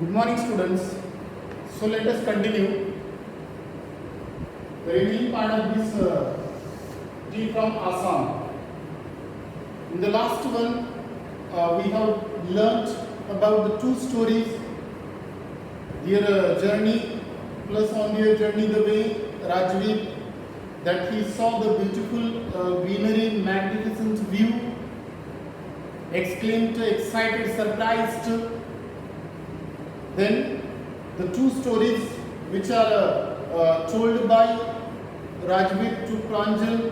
Good morning, students. So let us continue the remaining part of this tea from Assam. In the last one, we have learnt about the two stories, their journey, plus on their journey the way Rajveer, that he saw the beautiful greenery, magnificent view, exclaimed, excited, surprised. Then the two stories which are told by Rajveer to Pranjal.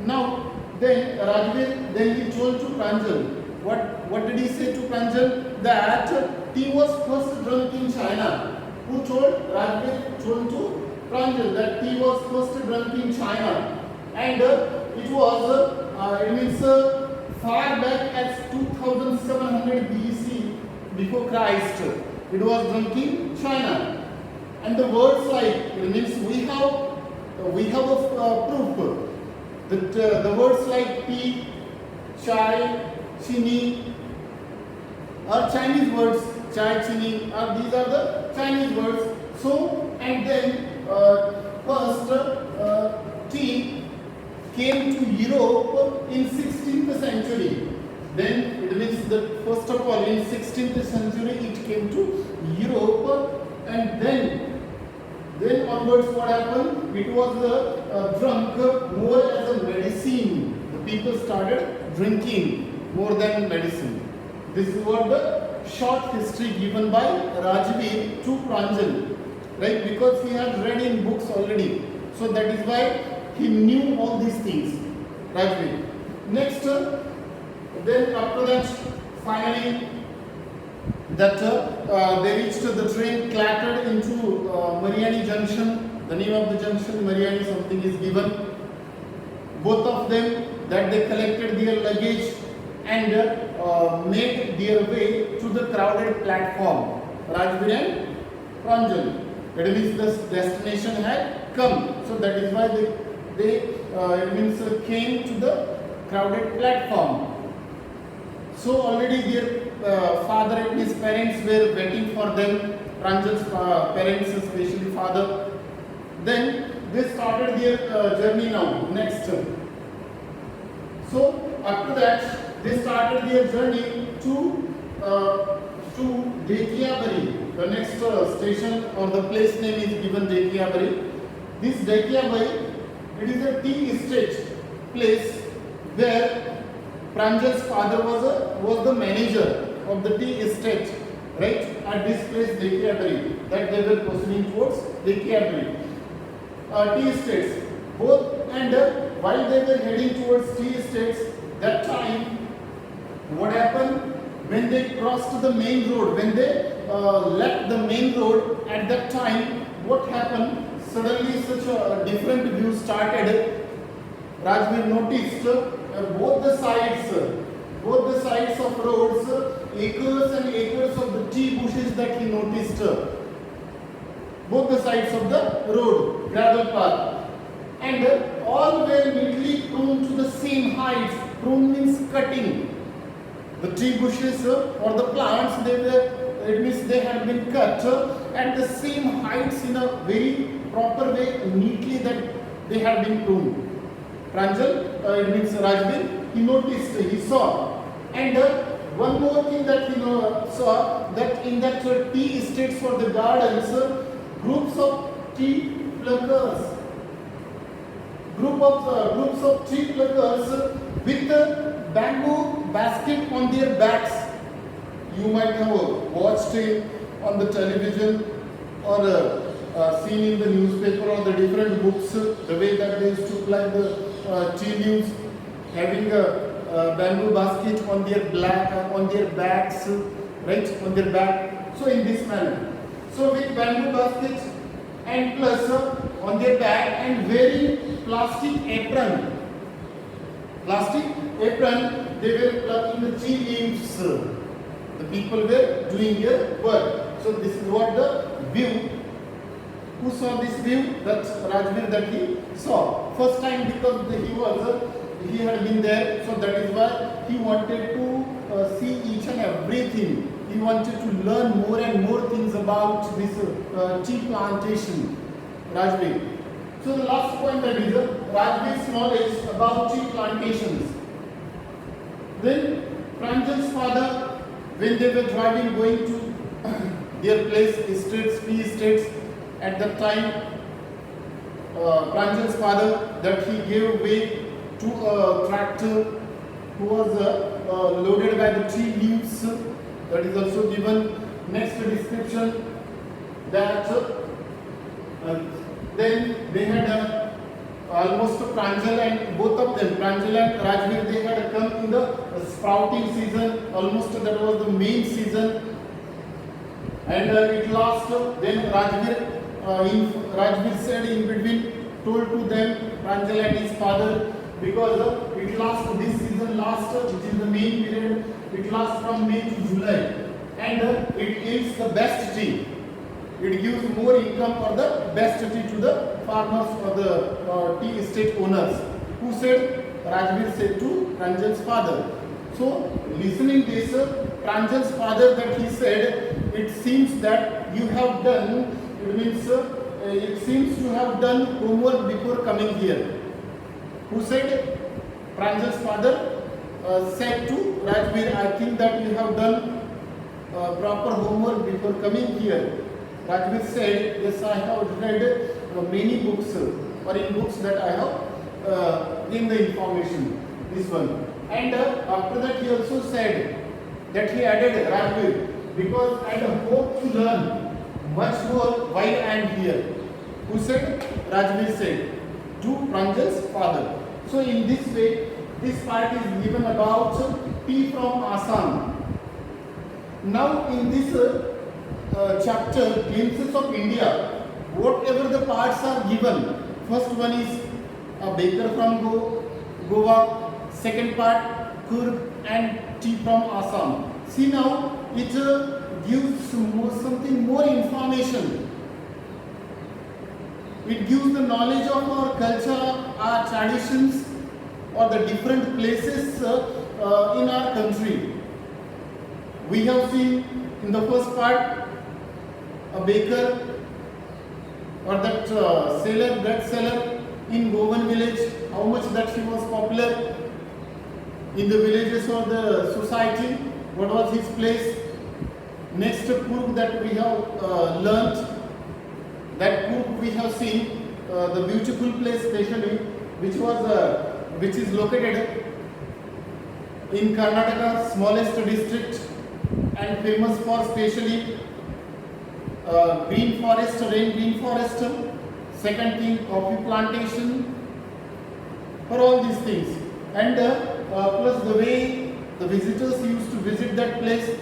Now then Rajveer, then he told to Pranjal. What did he say to Pranjal? That tea was first drunk in China. Who told? Rajveer told to Pranjal that tea was first drunk in China, and it was it means far back as 2700 BC, before Christ. It was drunk in China, and the words like, it means we have a proof that the words like tea, chai, chini are Chinese words. Chai, chini these are the Chinese words. So, and then first tea came to Europe in 16th century. Then it means that first of all in 16th century it came to Europe, and then onwards what happened? It was drunk more as a medicine. The people started drinking more than medicine. This is what the short history given by Rajveer to Pranjal, right? Because he had read in books already, so that is why he knew all these things. Rajveer. Next. Then after that, finally, that they reached the train, clattered into Mariani Junction. The name of the junction, Mariani something is given. Both of them, that they collected their luggage and made their way to the crowded platform. Rajveer and Pranjal. That means the destination had come. So that is why they came to the crowded platform. So already their father and his parents were waiting for them, Pranjal's parents, especially father. Then they started their journey now, next. So after that, they started their journey to Dekiabari. The next station or the place name is given Dekiabari. This Dekiabari, it is a tea estate place where Pranjal's father was the manager of the tea estate, right? At this place, Dekiabari, that they were proceeding towards Dekiabari. Tea estates, both, and while they were heading towards tea estates, that time, what happened? When they crossed the main road, when they left the main road, at that time, what happened? Suddenly, such a different view started. Rajveer noticed both the sides of roads, acres and acres of the tea bushes that he noticed. Both the sides of the road, gravel path, and all were neatly pruned to the same heights. Prune means cutting. The tree bushes or the plants, it means they had been cut at the same heights in a very proper way, neatly, that they had been pruned. Pranjal, it means Rajveer, he noticed, he saw. And one more thing that he saw, that in that tea estates or the gardens, groups of tea pluckers, groups of tea pluckers with a bamboo basket on their backs. You might have watched it on the television or seen in the newspaper or the different books, the way that they used to plant the tea leaves, having a bamboo basket on their backs, right, on their back. So in this manner. So with bamboo baskets and plus on their back and wearing plastic apron, they were plucking the tea leaves. The people were doing their work. So this is what the view. Who saw this view? That's Rajveer, that he saw. First time, because he had been there, so that is why he wanted to see each and everything. he wanted to learn more and more things about this tea plantation, Rajveer. So the last point, that is Rajveer's knowledge about tea plantations. Then Pranjal's father, when they were driving going to their place, estates, tea estates, at that time, Pranjal's father, that he gave way to a tractor who was loaded by the tea leaves. That is also given. Next description, that then they had almost Pranjal and both of them, Pranjal and Rajveer, they had come in the sprouting season. Almost that was the main season, and it last. Then Rajveer said in between, told to them, Pranjal and his father, because it lasts, this season lasts, which is the main period, it lasts from May to July, and it yields the best tea. It gives more income for the best tea to the farmers or the tea estate owners. Who said? Rajveer said to Pranjal's father. So, listening this, Pranjal's father, that he said, it seems that you have done, it means it seems you have done homework before coming here. Who said? Pranjal's father said to Rajveer, I think that you have done proper homework before coming here. Rajveer said, yes, I have read many books, or in books that I have gained the information, this one. And after that he also said that he added, Rajveer, because I hope to learn much more while I am here. Who said? Rajveer said to Pranjal's father. So in this way, this part is given about tea from Assam. Now in this chapter, Glimpses of India, whatever the parts are given, first one is a baker from Goa, second part Kurg and tea from Assam. See now, it gives something more information. It gives the knowledge of our culture, our traditions, or the different places in our country. We have seen in the first part a baker or that seller, bread seller in Govan village, how much that he was popular in the villages or the society, what was his place. Next Kurg that we have learnt, that Kurg we have seen the beautiful place especially, which is located in Karnataka, smallest district, and famous for especially green forest, green forest. Second thing, coffee plantation, for all these things. And plus the way the visitors used to visit that place.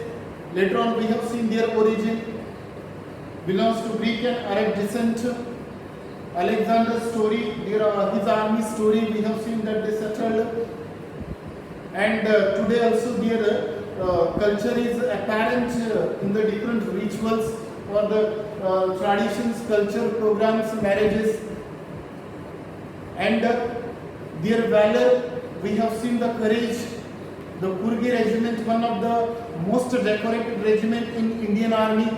Later on we have seen their origin. Belongs to Greek and Arab descent. Alexander's story, his army story, we have seen that they settled. And today also their culture is apparent in the different rituals or the traditions, culture, programs, marriages. And their valor, we have seen the courage. The Kurgi regiment, one of the most decorated regiment in Indian Army,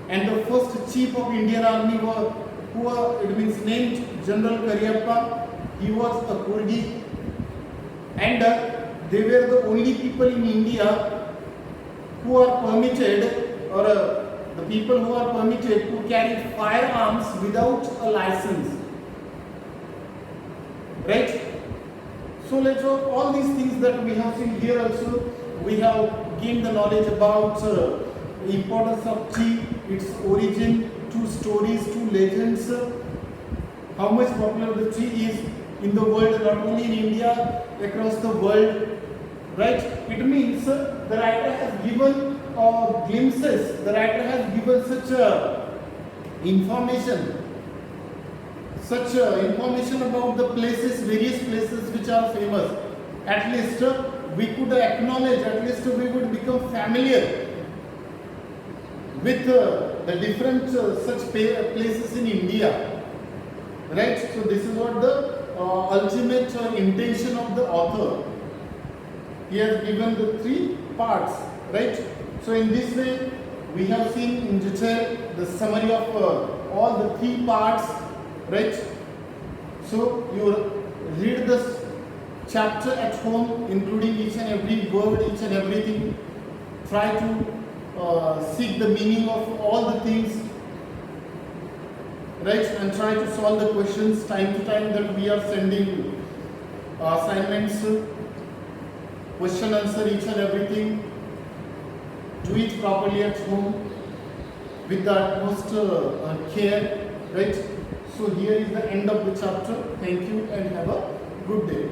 and the first chief of Indian Army it means named General Cariappa. He was a Kurgi, and they were the only people in India who are permitted, or the people who are permitted to carry firearms without a license. Right? So let's hope all these things that we have seen here also, we have gained the knowledge about the importance of tea, its origin, two stories, two legends, how much popular the tea is in the world, not only in India, across the world. Right? It means the writer has given glimpses, the writer has given such information about the places, various places which are famous. At least we could acknowledge, at least we would become familiar with the different such places in India. Right? So this is what the ultimate intention of the author. He has given the three parts, right? So in this way, we have seen in detail the summary of all the three parts, right? So you read this chapter at home, including each and every word, each and everything. Try to seek the meaning of all the things, right? And try to solve the questions time to time that we are sending assignments, question answer each and everything. Do it properly at home with the utmost care, right? So here is the end of the chapter. Thank you and have a good day.